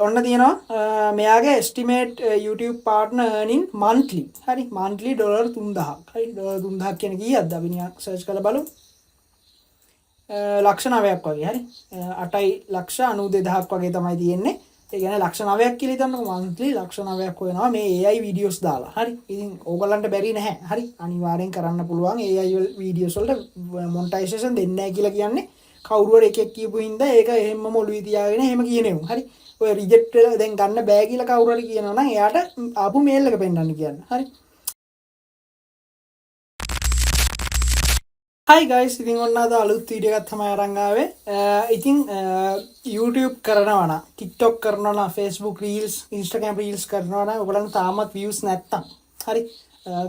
ඔන්න තියෙනවා මෙයාගේ estimate YouTube partner earning monthly. හරි monthly $3000ක්. හරි $3000ක් කියන්නේ කීයක්ද අපි නිකන් search කරලා බලමු. ලක්ෂ 9ක් වගේ. හරි 8,92,000ක් වගේ තමයි තියෙන්නේ. ඒ කියන්නේ ලක්ෂ 9ක් කියලා හිතන්නකො monthly ලක්ෂ 9ක් වෙනවා මේ AI videos දාලා. හරි ඉතින් ඕගලන්ට බැරි නැහැ. හරි අනිවාර්යෙන් කරන්න පුළුවන් AI videos වලට monetization දෙන්නේ නැහැ කියලා කියන්නේ කවුරු හරි එකෙක් කියපු හින්දා ඒක එහෙම්ම ඔළුවේ තියාගෙන එහෙම කියනෙමු. හරි ඔය රිජෙක්ට් වෙලා දැන් ගන්න බෑ කියලා කවුරු හරි කියනවා නම් එයාට ආපු මේල් එක පෙන්නන්න කියන්න. හරි. Hi guys, ඉතින් ඔන්න අද අලුත් වීඩියෝ එකක් තමයි අරන් ආවේ. ඉතින් YouTube කරනවා නම්, TikTok කරනවා නම්, Facebook Reels, Instagram Reels කරනවා නම් ඔයගොල්ලන්ට තාමත් views නැත්තම්. හරි.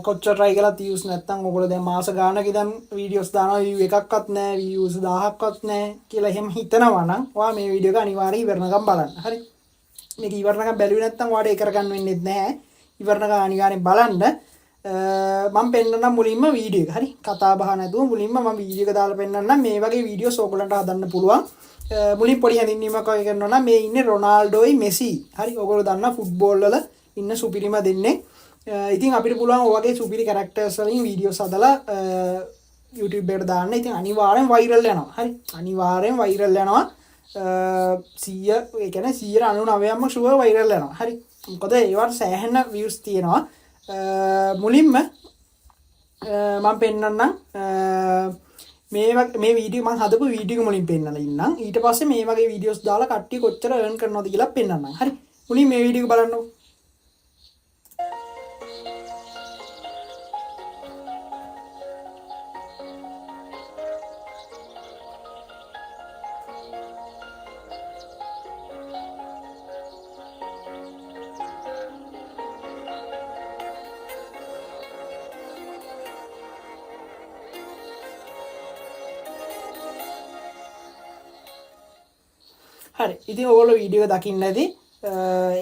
කොච්චර try කළත් views නැත්තම් ඔයගොල්ලෝ දැන් මාස ගානක ඉඳන් videos දානවා view එකක්වත් නැහැ, views 1000ක්වත් නැහැ කියලා එහෙම හිතනවා නම් ඔයා මේ වීඩියෝ එක අනිවාර්යෙන් ඉවරනකම් බලන්න. හරි. මේක ඉවරනකම් බැලුවේ නැත්තම් ඔයාලට ඒක කරගන්න වෙන්නේ නැහැ. ඉවරනකම් අනිවාර්යෙන් බලන්න. මම පෙන්නන්නම් මුලින්ම වීඩියෝ එක. හරි. කතා බහ නැතුව මුලින්ම මම වීඩියෝ එක දාලා පෙන්නන්නම් මේ වගේ වීඩියෝස් ඕගොල්ලන්ට හදන්න පුළුවන්. මුලින් පොඩි හැඳින්වීමක් වගේ කරනවා නම් මේ ඉන්නේ රොනාල්ඩෝයි මෙසි. හරි. ඔයගොල්ලෝ දන්නා ෆුට්බෝල් වල ඉන්න සුපිරිම දෙන්නේ. ඉතින් අපිට පුළුවන් ඔය වගේ සුපිරි කැරක්ටර්ස් වලින් වීඩියෝස් හදලා YouTube එකට දාන්න. ඉතින් අනිවාර්යෙන් වෛරල් යනවා. හරි. අනිවාර්යෙන් වෛරල් යනවා. 100 ඒ කියන්නේ 99%ක්ම ෂුවර් වෛරල් යනවා. හරි. මොකද ඒවට සෑහෙන views තියෙනවා. මුලින්ම මම පෙන්නන්නම් මේ වීඩියෝ මම හදපු වීඩියෝ මුලින් පෙන්නලා ඉන්නම්. ඊට පස්සේ මේ වගේ වීඩියෝස් දාලා කට්ටිය කොච්චර earn කරනවද කියලා පෙන්නන්නම්. හරි. මුලින් මේ වීඩියෝ එක බලන්නකො. හරි ඉතින් ඔයගොල්ලෝ වීඩියෝ එක දකින්න ඇති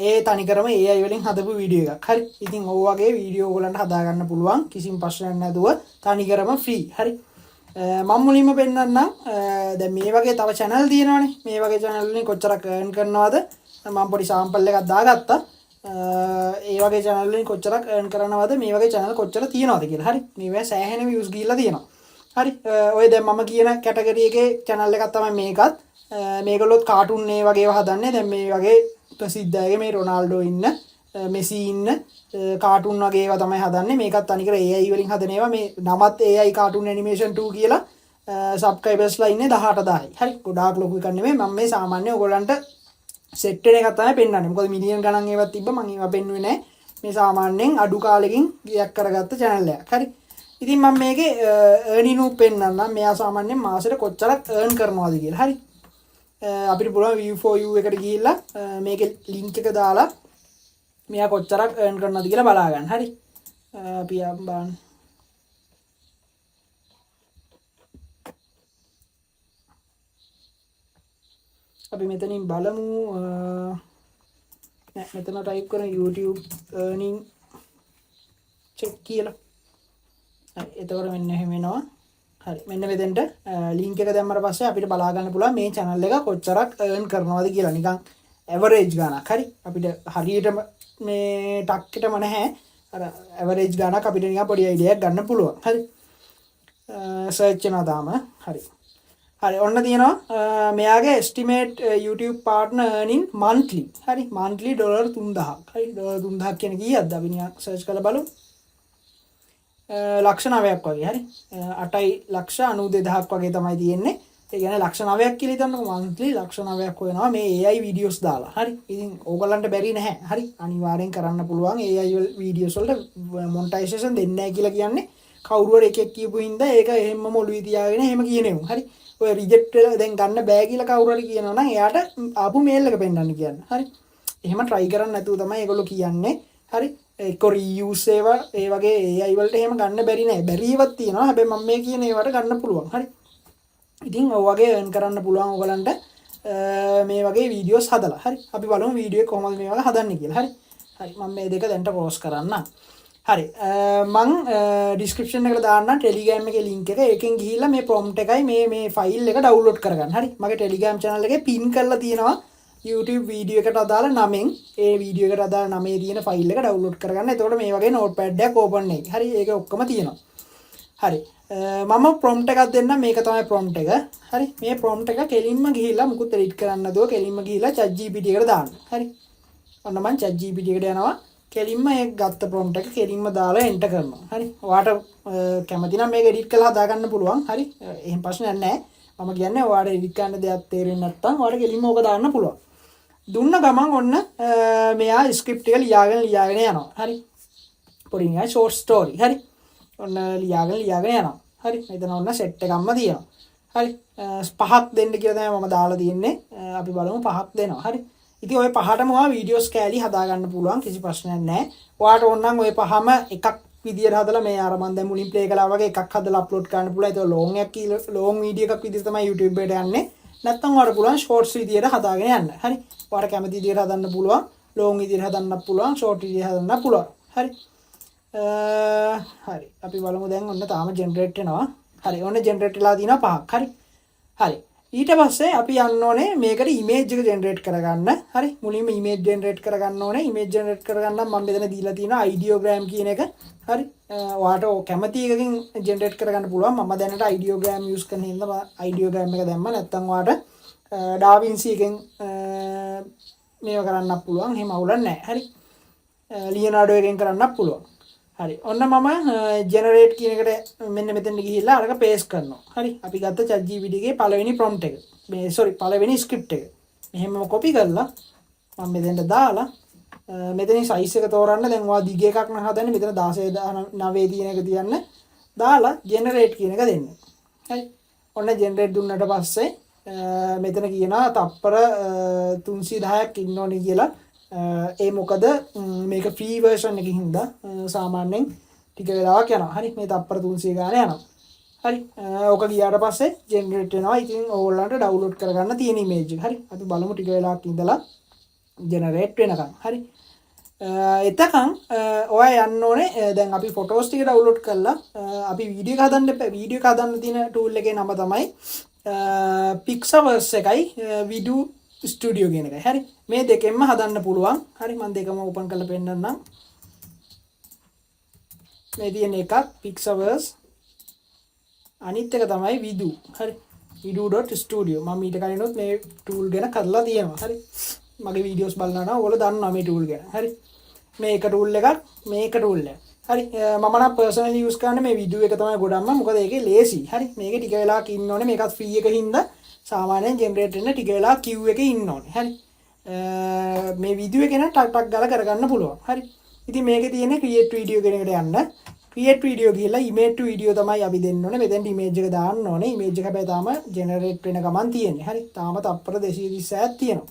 ඒ තනිකරම AI වලින් හදපු වීඩියෝ එකක්. හරි ඉතින් ඔය වගේ වීඩියෝ ඔයගොල්ලන්ට හදා ගන්න පුළුවන් කිසිම ප්‍රශ්නයක් නැතුව තනිකරම ෆ්‍රී. හරි මම මුලින්ම පෙන්නන්නම් දැන් මේ වගේ තව channel තියෙනවානේ. මේ වගේ channel වලින් කොච්චරක් earn කරනවද මම පොඩි sample එකක් දාගත්තා. ඒ වගේ channel වලින් කොච්චරක් earn කරනවද මේ වගේ channel කොච්චර තියෙනවද කියලා. හරි මේවා සෑහෙන views ගිහිල්ලා තියෙනවා. හරි ඔය දැන් මම කියන කැටගරි එකේ channel එකක් තමයි මේකත්. මේගොල්ලොත් කාටුන් මේ වගේ ඒවා හදන්නේ. දැන් මේ වගේ ප්‍රසිද්ධ අයගේ මේ රොනාල්ඩෝ ඉන්න මෙසි ඉන්න කාටුන් වගේ ඒවා තමයි හදන්නේ. මේකත් අනිකර AI වලින් හදන ඒවා. මේ නමත් AI cartoon animation 2 කියලා subscribersලා ඉන්නේ 18000යි. හරි ගොඩාක් ලොකු එකක් නෙමෙයි. මම මේ සාමාන්‍ය ඔයගොල්ලන්ට set වෙන එකක් තමයි පෙන්නන්නේ. මොකද මිලියන් ගණන් ඒවත් තිබ්බ මම ඒවා පෙන්නුවේ නැහැ. මේ සාමාන්‍යයෙන් අඩු කාලෙකින් ගියක් කරගත්ත channel එකක්. හරි ඉතින් මම මේකේ earning උ පෙන්නන්නම්. මෙයා සාමාන්‍යයෙන් මාසෙට කොච්චරක් earn කරනවද කියලා. හරි අපිට පුළුවන් view for you එකට ගිහිල්ලා මේකේ link එක දාලා මෙයා කොච්චරක් earn කරනවද කියලා බලා ගන්න. හරි අපි බලන්න. අපි මෙතනින් බලමු. මෙතන type කරන YouTube earning check කියලා. හරි එතකොට මෙන්න එහෙම එනවා. හරි මෙන්න මෙතෙන්ට link එක දැම්මම පස්සේ අපිට බලා ගන්න පුළුවන් මේ channel එක කොච්චරක් earn කරනවද කියලා. නිකන් average ගානක්. හරි අපිට හරියටම මේ ටක්කෙටම නැහැ. අර average ගානක් අපිට නිකන් පොඩි idea එකක් ගන්න පුළුවන්. හරි search කරනවා තාම. හරි ඔන්න තියෙනවා මෙයාගේ estimate YouTube partner earning monthly. හරි monthly $3000ක්. හරි $3000ක් කියන්නේ කීයක්ද අපි නිකන් search කරලා බලමු. ලක්ෂ 9ක් වගේ. හරි 8,92,000ක් වගේ තමයි තියෙන්නේ. ඒ කියන්නේ ලක්ෂ 9ක් කියලා හිතන්නකො monthly ලක්ෂ 9ක් වෙනවා මේ AI videos දාලා. හරි ඉතින් ඕගලන්ට බැරි නැහැ. හරි අනිවාර්යෙන් කරන්න පුළුවන් AI videos වලට monetization දෙන්නේ නැහැ කියලා කියන්නේ කවුරු හරි එකෙක් කියපු හින්දා ඒක එහෙම්ම ඔළුවේ තියාගෙන එහෙම කියනෙමු. හරි ඔය රිජෙක්ට් වෙලා දැන් ගන්න බෑ කියලා කවුරු හරි කියනවා නම් එයාට ආපු මේල් එක පෙන්නන්න කියන්න. හරි එහෙම try කරන්න නැතුව තමයි ඒගොල්ලෝ කියන්නේ. හරි ඒක reuse ඒවා ඒ වගේ AI වලට එහෙම ගන්න බැරි නෑ. බැරිවත් තියෙනවා. හැබැයි මම මේ කියන ඒවාට ගන්න පුළුවන්. හරි. ඉතින් ඔය වගේ earn කරන්න පුළුවන් ඔයගලන්ට මේ වගේ වීඩියෝස් හදලා. හරි. අපි බලමු වීඩියෝ එක කොහොමද මේ වගේ හදන්නේ කියලා. හරි. හරි මම මේ දෙක දැන්ට පෝස්ට් කරන්නම්. හරි මම description එකට දාන්නම් Telegram එකේ link එක. ඒකෙන් ගිහිල්ලා මේ prompt එකයි මේ file එක download කරගන්න. හරි. මගේ Telegram channel එකේ pin කරලා තියෙනවා YouTube වීඩියෝ එකට අදාළ නමෙන් ඒ වීඩියෝ එකට අදාළ නමේ තියෙන ෆයිල් එක ඩවුන්ලෝඩ් කරගන්න. එතකොට මේ වගේ නෝට්පෑඩ් එකක් ඕපන් වෙයි. හරි ඒක ඔක්කොම තියෙනවා. හරි මම ප්‍රොම්ප්ට් එකක් දෙන්නම්. මේක තමයි ප්‍රොම්ප්ට් එක. හරි මේ ප්‍රොම්ප්ට් එක කෙලින්ම ගිහිල්ලා මුකුත් එඩිට් කරන්න නැතුව කෙලින්ම ගිහිල්ලා ChatGPT එකට දාන්න. හරි ඔන්න මම ChatGPT එකට යනවා. කෙලින්ම ඒ ගත්ත ප්‍රොම්ප්ට් එක කෙලින්ම දාලා එන්ටර් කරනවා. හරි ඔයාට කැමති නම් මේක එඩිට් කරලා හදාගන්න පුළුවන්. හරි එහෙම ප්‍රශ්නයක් නැහැ. මම කියන්නේ ඔයාට එඩිට් කරන්න දෙයක් තේරෙන්නේ නැත්නම් ඔයාට කෙලින්ම ඕක දාන්න පුළුවන්. දුන්න ගමන් ඔන්න මෙයා ස්ක්‍රිප්ට් එක ලියාගෙන යනවා. හරි පොඩි නිකන් ෂෝට් ස්ටෝරි. හරි ඔන්න ලියාගෙන යනවා. හරි මෙතන ඔන්න සෙට් එකක්ම තියෙනවා. හරි 5ක් දෙන්න කියලා තමයි මම දාලා තියෙන්නේ. අපි බලමු 5ක් දෙනවා. හරි ඉතින් ওই පහටම ඔයා වීඩියෝස් කෑලි හදා ගන්න පුළුවන්. කිසි ප්‍රශ්නයක් නැහැ. ඔයාට ඕන නම් ওই පහම එකක් විදියට හදලා මේ අර මම දැන් මුලින් ප්ලේ කළා වගේ එකක් හදලා අප්ලෝඩ් කරන්න පුළුවන්. ඒක ලොන් එකක් ලොන් වීඩියෝ එකක් විදියට තමයි YouTube එකට යන්නේ. නැත්නම් ඔයාට පුළුවන් ෂෝට්ස් විදියට හදාගෙන යන්න. හරි ඔයාට කැමති විදියට හදන්න පුළුවන්. ලොන් විදියට හදන්නත් පුළුවන්. ෂෝට් විදියට හදන්නත් පුළුවන්. හරි හරි අපි බලමු දැන් ඔන්න තාම ජෙනරේට් වෙනවා. හරි ඔන්න ජෙනරේට් වෙලා තියෙනවා 5ක්. හරි හරි ඊට පස්සේ අපි යන්න ඕනේ මේකට ඉමේජ් එක ජෙනරේට් කරගන්න. හරි මුලින්ම ඉමේජ් ජෙනරේට් කරගන්න ඕනේ. ඉමේජ් ජෙනරේට් කරගන්න මම මෙතන දීලා තියෙනවා ideogram කියන එක. හරි ඔයාට කැමති එකකින් ජෙනරේට් කරගන්න පුළුවන්. මම දැනට ideogram use කරන හින්දා ideogram එක දැම්මා. නැත්නම් ඔයාට DaVinci එකෙන් මේව කරන්නත් පුළුවන්. එහෙම අවුලක් නැහැ. හරි Leonardo එකෙන් කරන්නත් පුළුවන්. හරි ඔන්න මම ජෙනරේට් කියන එකට මෙන්න මෙතෙන්ට ගිහිල්ලා අරක පේස්ට් කරනවා. හරි අපි ගත්ත ChatGPT එකේ පළවෙනි ප්‍රොම්ප්ට් එක. මේ පළවෙනි ස්ක්‍රිප්ට් එක. මෙහෙම කොපි කරලා මම මෙතෙන්ට දාලා මෙතනින් සයිස් එක තෝරන්න. දැන් ඔයා දිග එකක් නම් හදන්නේ මෙතන 16:9 තියෙන එක තියන්න. දාලා ජෙනරේට් කියන එක දෙන්න. හරි ඔන්න ජෙනරේට් දුන්නට පස්සේ මෙතන කියනවා තප්පර 310ක් ඉන්න ඕනේ කියලා. ඒ මොකද මේක ෆ්‍රී වර්ෂන් එකකින් හින්දා සාමාන්‍යයෙන් ටික වෙලාවක් යනවා. හරි මේ තප්පර 300 ගාන යනවා. හරි ඕක ගියාට පස්සේ ජෙනරේට් වෙනවා. ඉතින් ඕගොල්ලන්ට ඩවුන්ලෝඩ් කරගන්න තියෙන ඉමේජ් එක. හරි අපි බලමු ටික වෙලාවක් ඉඳලා ජෙනරේට් වෙනකන්. හරි එතකන් ඔයා යන්න ඕනේ දැන් අපි ෆොටෝස් ටික ඩවුන්ලෝඩ් කරලා අපි වීඩියෝ එක හදන්න තියෙන ටූල් එකේ නම තමයි Firezz එකයි Video Studio කියන එකයි. හරි මේ දෙකෙන්ම හදන්න පුළුවන්. හරි මම දෙකම ඕපන් කරලා පෙන්නන්නම්. මේ තියෙන එකක් Firezz අනිත් එක තමයි Video. හරි video.studio. මම ඊට කලිනුත් මේ ටූල් ගැන කරලා තියෙනවා. හරි මගේ වීඩියෝස් බලනවා නම් ඔයාලා දන්නවා මේ ටූල් ගැන. හරි මේක ටූල් එකක් මේක ටූල් එකක්. හරි මම නම් පර්සනලි යූස් කරන්නේ මේ වීඩියෝ එක තමයි ගොඩක්ම. මොකද ඒකේ ලේසි. හරි මේක ටික වෙලාවක් ඉන්න ඕනේ. මේකත් ෆ්‍රී එකකින් හින්දා සාමාන්‍යයෙන් ජෙනරේට් වෙන්න ටික වෙලාවක් queue එකේ ඉන්න ඕනේ. හරි මේ වීඩියෝ එක න ටක් ටක් ගාලා කරගන්න පුළුවන්. හරි ඉතින් මේකේ තියෙන්නේ create video කියන එකට යන්න. create video ගිහලා image to video තමයි අපි දෙන්න ඕනේ. මෙතෙන්ට image එක දාන්න ඕනේ. image එක හැබැයි තාම ජෙනරේට් වෙන ගමන් තියෙන්නේ. හරි තාම තප්පර 230ක් තියෙනවා.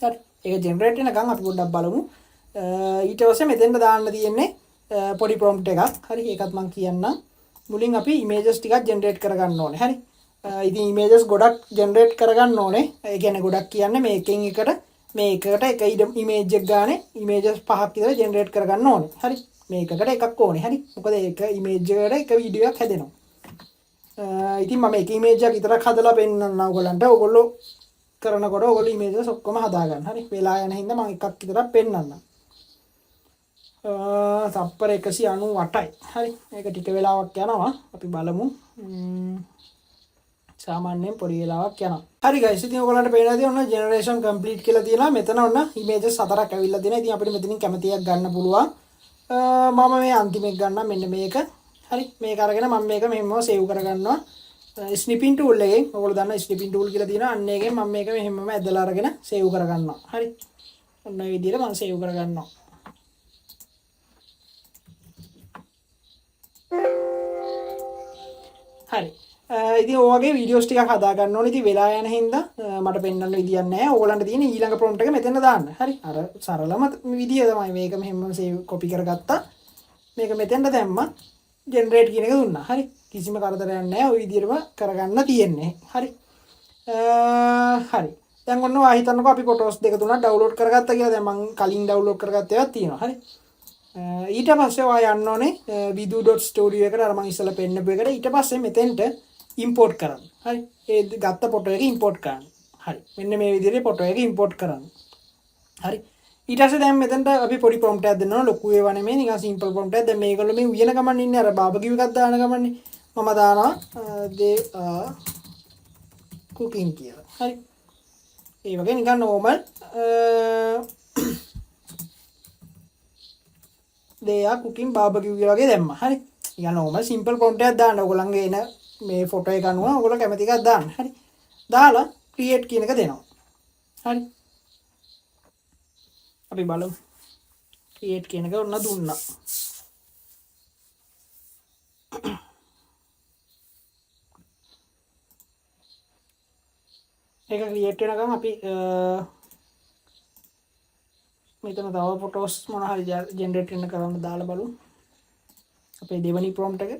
හරි ඒක ජෙනරේට් වෙනකන් අපි පොඩ්ඩක් බලමු. ඊට පස්සේ මෙතෙන්ට දාන්න තියෙන්නේ පොඩි prompt එකක්. හරි ඒකත් මම කියන්නම්. මුලින් අපි images ටිකක් ජෙනරේට් කරගන්න ඕනේ. හරි ඉතින් images ගොඩක් ජෙනරේට් කරගන්න ඕනේ. ඒ කියන්නේ ගොඩක් කියන්නේ මේකෙන් එකට මේකට එක image එකක් ගානේ images 5ක් විතර ජෙනරේට් කරගන්න ඕනේ. හරි මේකකට එකක් ඕනේ. හරි මොකද ඒක image එකට එක වීඩියෝ එකක් හැදෙනවා. ඉතින් මම එක image එකක් විතරක් හදලා පෙන්නන්නම් ඔයගලන්ට. ඔයගොල්ලෝ කරනකොට ඔයගොල්ලෝ images ඔක්කොම හදාගන්න. හරි වෙලා යන හින්දා මම එකක් විතරක් පෙන්නන්නම්. තප්පර 198යි. හරි මේක ටික වෙලාවක් යනවා. අපි බලමු. සාමාන්‍යයෙන් පොඩි වෙලාවක් යනවා. හරි guys ඉතින් ඔයගලන්ට පේනදී ඔන්න generation complete කියලා තියෙනවා. මෙතන ඔන්න images 4ක් ඇවිල්ලා තියෙනවා. ඉතින් අපිට මෙතනින් කැමති එකක් ගන්න පුළුවන්. මම මේ අන්තිම එක ගන්නම් මෙන්න මේක. හරි මේක අරගෙන මම මේක මෙහෙම save කරගන්නවා. snipping tool එකෙන් ඔයගොල්ලෝ දන්නා snipping tool කියලා තියෙනවා. අන්න එකෙන් මම මේක මෙහෙමම ඇදලා අරගෙන save කරගන්නවා. හරි ඔන්න ඔය විදිහට මම save කරගන්නවා. හරි ඉතින් ඔයගේ වීඩියෝස් ටිකක් හදා ගන්න ඕනේ. ඉතින් වෙලා යන හින්දා මට පෙන්වන්න විදියක් නැහැ. ඕගලන්ට තියෙන ඊළඟ ප්‍රොම්ප්ට් එක මෙතන දාන්න. හරි අර සරලම විදිය තමයි මේක මෙහෙම සේව් කොපි කරගත්තා. මේක මෙතෙන්ට දැම්මා. ජෙනරේට් කියන එක දුන්නා. හරි කිසිම කරදරයක් නැහැ. ওই විදියටම කරගන්න තියෙන්නේ. හරි හරි දැන් ඔන්න ඔයා හිතන්නකෝ අපි ෆොටෝස් දෙක තුනක් ඩවුන්ලෝඩ් කරගත්තා කියලා. දැන් මම කලින් ඩවුන්ලෝඩ් කරගත්ත ඒවාක් තියෙනවා. හරි ඊට පස්සේ ඔයා යන්න ඕනේ video.studio එකට. අර මම ඉස්සෙල්ලා පෙන්නපු එකට. ඊට පස්සේ මෙතෙන්ට import කරන්න. හරි ඒ ගත්ත ෆොටෝ එක import කරන්න. හරි මෙන්න මේ විදිහට ෆොටෝ එක ඉම්පෝට් කරන්න. හරි ඊට පස්සේ දැන් මෙතනට අපි පොඩි ප්‍රොම්ප්ට් එකක් දෙනවා ලොකු ඒවා නෙමෙයි නිකන් සිම්පල් ප්‍රොම්ප්ට් එකක්. දැන් මේගොල්ලෝ මේ උයන ගමන් ඉන්නේ අර බාබකියු එකක් දාන ගමන්නේ. මම දානවා they are cooking කියලා. හරි ඒ වගේ නිකන් normal they are cooking barbecue වගේ දැම්මා. හරි නිකන් normal simple prompt එකක් දාන්න. ඔයගොල්ලන්ගේ එන මේ ෆොටෝ එක අනුව ඔයගොල්ලෝ කැමති එකක් දාන්න. හරි දාලා create කියන එක දෙනවා. හරි අපි බලමු create කියන එක ඔන්න දුන්නා. ඒක create වෙනකම් අපි මෙතන තව ෆොටෝස් මොන හරි ජෙනරේට් වෙන කරන්න දාලා බලමු. අපේ දෙවනි prompt එක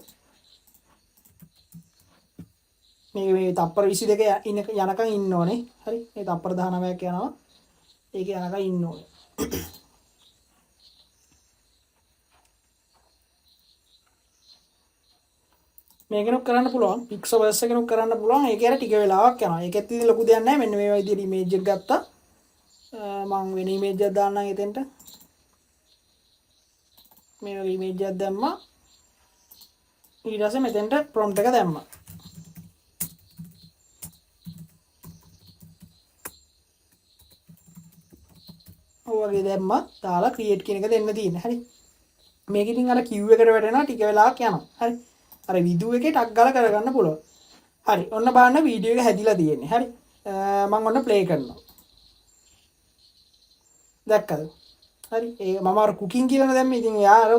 මේ තප්පර 22 යනකම් ඉන්න ඕනේ. හරි මේ තප්පර 19ක් යනවා. ඒක යනකම් ඉන්න ඕනේ. මේකනොක් කරන්න පුළුවන් පික්සල්ස් එකනොක් කරන්න පුළුවන්. ඒක ඇර ටික වෙලාවක් යනවා. ඒකෙත් ඉතින් ලොකු දෙයක් නැහැ. මෙන්න මේ විදිහට ඉමේජ් එක ගත්තා. මම වෙන ඉමේජ් එකක් දාන්නම් එතෙන්ට. මේ වගේ ඉමේජ් එකක් දැම්මා. ඊට පස්සේ මෙතෙන්ට ප්‍රොම්ප්ට් එක දැම්මා. ඔයගේ දැම්මා. දාලා ක්‍රියේට් කියන එක දෙන්න තියෙන්නේ. හරි. මේක ඉතින් අර queue එකට වැටෙනවා ටික වෙලාවක් යනවා. හරි. අර විදියෝ එකේ ටක් ගාලා කරගන්න පුළුවන්. හරි. ඔන්න බලන්න වීඩියෝ එක හැදිලා තියෙන්නේ. හරි. මම ඔන්න ප්ලේ කරනවා. දැක්කද? හරි. ඒ මම අර කුකින් කියලා දැම්මේ. ඉතින් එයා අර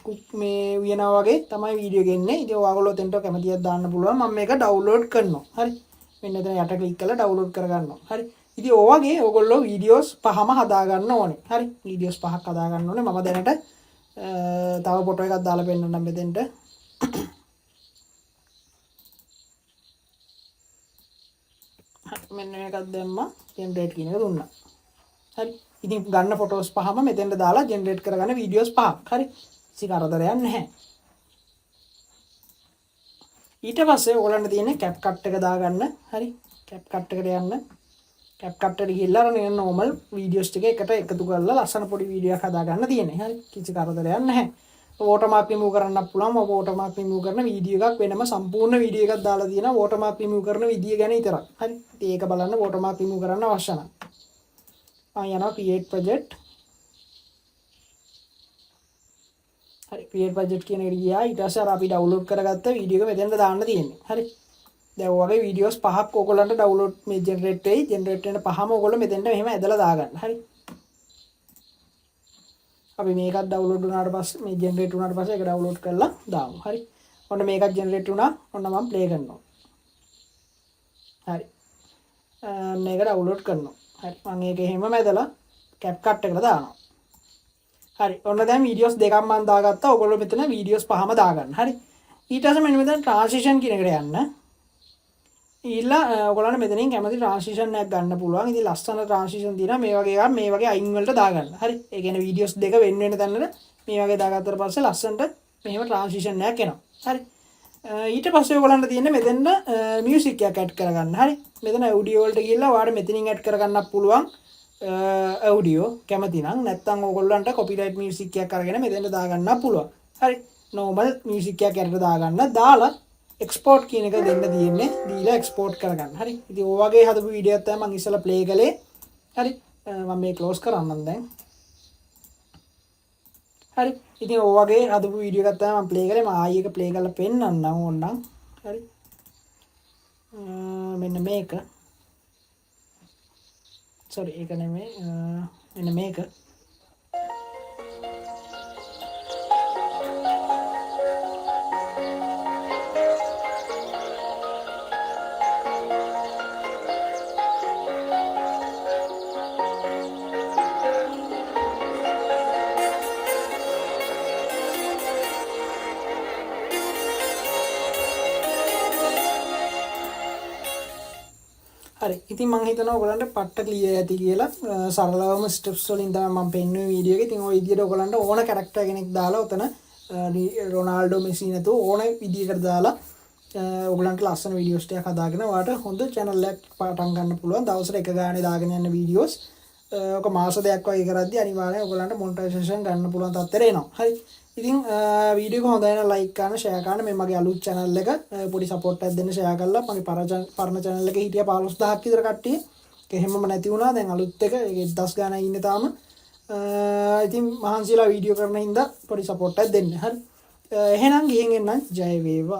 කුක් මේ වියනවා වගේ තමයි වීඩියෝ එක එන්නේ. ඉතින් ඔයගොල්ලෝ තෙන්ට කැමතියක් දාන්න පුළුවන්. මම මේක ඩවුන්ලෝඩ් කරනවා. හරි. මෙන්න එතන යට ක්ලික් කරලා ඩවුන්ලෝඩ් කරගන්නවා. හරි. ඉතින් ඔය වගේ ඔයගොල්ලෝ වීඩියෝස් පහම හදා ගන්න ඕනේ. හරි. වීඩියෝස් පහක් හදා ගන්න ඕනේ. මම දැනට තව ෆොටෝ එකක් දාලා පෙන්නන්නම් මෙතෙන්ට. මෙන්න මේකක් දැම්මා ජෙනරේට් කියන එක දුන්නා. හරි. ඉතින් ගන්න ෆොටෝස් පහම මෙතෙන්ට දාලා ජෙනරේට් කරගන්න වීඩියෝස් පහක්. හරි. කිසි කරදරයක් නැහැ. ඊට පස්සේ ඔයගොල්ලන්ට තියෙන්නේ CapCut එක දාගන්න. හරි. CapCut එකට යන්න. CapCut එකට ගිහිල්ලා අර නේ normal වීඩියෝස් ටික එකට එකතු කරලා ලස්සන පොඩි වීඩියෝ එකක් හදා ගන්න තියෙන්නේ. හරි. කිසි කරදරයක් නැහැ. watermark remove කරන්නත් පුළුවන්. මම watermark remove කරන වීඩියෝ එකක් වෙනම සම්පූර්ණ වීඩියෝ එකක් දාලා තියෙනවා watermark remove කරන විදිය ගැන විතරක්. හරි. ඉතින් ඒක බලන්න watermark remove කරන්න අවශ්‍ය නැහැ. යනවා create project. හරි create project කියන එකට ගියා. ඊට පස්සේ අර අපි download කරගත්ත වීඩියෝ එක මෙතෙන්ට දාන්න තියෙන්නේ. හරි. දැන් ඔයගේ වීඩියෝස් පහක් ඔයගොල්ලන්ට download මේ generate වෙයි. generate වෙන පහම ඔයගොල්ලෝ මෙතෙන්ට මෙහෙම ඇදලා දාගන්න. හරි. අපි මේකත් download වුණාට පස්සේ මේ generate වුණාට පස්සේ ඒක download කරලා දාමු. හරි. ඔන්න මේකත් generate වුණා. ඔන්න මම play කරනවා. හරි. මේක download කරනවා. හරි. මම ඒක එහෙමම ඇදලා CapCut එකට දානවා. හරි. ඔන්න දැන් වීඩියෝස් දෙකක් මම දාගත්තා. ඔයගොල්ලෝ මෙතන වීඩියෝස් පහම දාගන්න. හරි. ඊට පස්සේ මෙන්න මෙතන transition කියන එකට යන්න. ඊළඟ ඔයගොල්ලන්ට මෙතනින් කැමති transition එකක් ගන්න පුළුවන්. ඉතින් ලස්සන transition තියෙනවා. මේ වගේ එකක් මේ වගේ අයින් වලට දාගන්න. හරි. ඒ කියන්නේ වීඩියෝස් දෙක වෙන වෙන තැනට මේ වගේ දාගත්තට පස්සේ ලස්සනට මෙහෙම transition එකක් එනවා. හරි. ඊට පස්සේ ඔයගොල්ලන්ට තියෙන්නේ මෙතෙන්ද music එකක් add කරගන්න. හරි. මෙතන audio වලට ගිහලා ඔයාලට මෙතනින් add කරගන්නත් පුළුවන්. audio කැමති නම් නැත්නම් ඔයගොල්ලන්ට copyright music එකක් අරගෙන මෙතෙන්ට දාගන්නත් පුළුවන්. හරි. normal music එකක් අරගෙන දාගන්න. දාලා export කියන එක දෙන්න තියෙන්නේ. දීලා export කරගන්න. හරි. ඉතින් ඔය වගේ හදපු වීඩියෝ එකක් තමයි මම ඉස්සෙල්ලා play කළේ. හරි. මම මේ close කරන්නම් දැන්. හරි. ඉතින් ඔය වගේ හදපු වීඩියෝ එකක් තමයි මම play කළේ. මම ආයෙ එක play කරලා පෙන්නන්නම් ඕනනම්. හරි. මෙන්න මේක. sorry ඒක නෙමෙයි. මෙන්න මේක. හරි. ඉතින් මම හිතනවා ඔයගලන්ට පට්ට ක්ලියර් ඇති කියලා. සරලවම ස්ටෙප්ස් වලින් තමයි මම පෙන්නුවේ වීඩියෝ එකේ. ඉතින් ওই විදියට ඔයගලන්ට ඕන කැරක්ටර් කෙනෙක් දාලා උතන රොනාල්ඩෝ මෙසි නැතුව ඕන විදියකට දාලා ඔයගලන්ට ලස්සන වීඩියෝස් ටිකක් හදාගෙන ඔයාලට හොඳ channel එකක් පටන් ගන්න පුළුවන්. දවසට එක ගානේ දාගෙන යන වීඩියෝස් ඔක මාස දෙකක් වගේ කරද්දී අනිවාර්යෙන් ඔයගලන්ට monetization ගන්න පුළුවන් තත්ත්වයට එනවා. හරි. ඉතින් වීඩියෝ එක හොඳයි නම් like කරන්න, share කරන්න. මේ මගේ අලුත් channel එක පොඩි support එකක් දෙන්න share කරලා. මගේ පරණ channel එකේ හිටිය 15000ක් විතර කට්ටිය. ඒක හැමම නැති වුණා. දැන් අලුත් එක 1000 ගානක් ඉන්නේ තාම. ඉතින් මහන්සිලා වීඩියෝ කරන හින්දා පොඩි support එකක් දෙන්න. හරි. එහෙනම් ගිහින් එන්නම්. ජය වේවා.